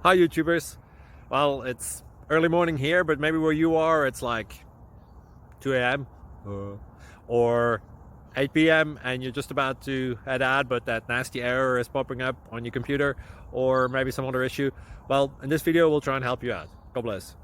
Hi YouTubers. Well, it's early morning here, but maybe where you are it's like 2 a.m. or 8 p.m. and you're just about to head out, but that nasty error is popping up on your computer, or maybe some other issue. Well, in this video we'll try and help you out. God bless.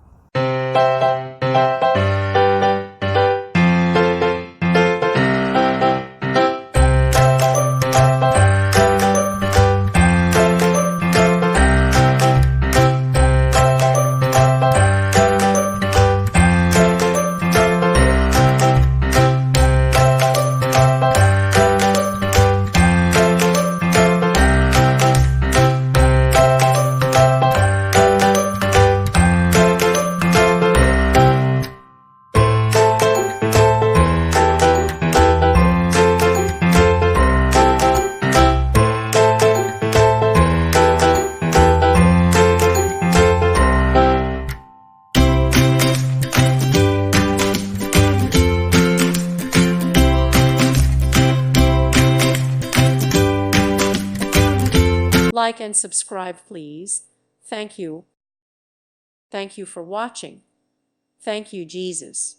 Like and subscribe, please. Thank you. Thank you for watching. Thank you, Jesus.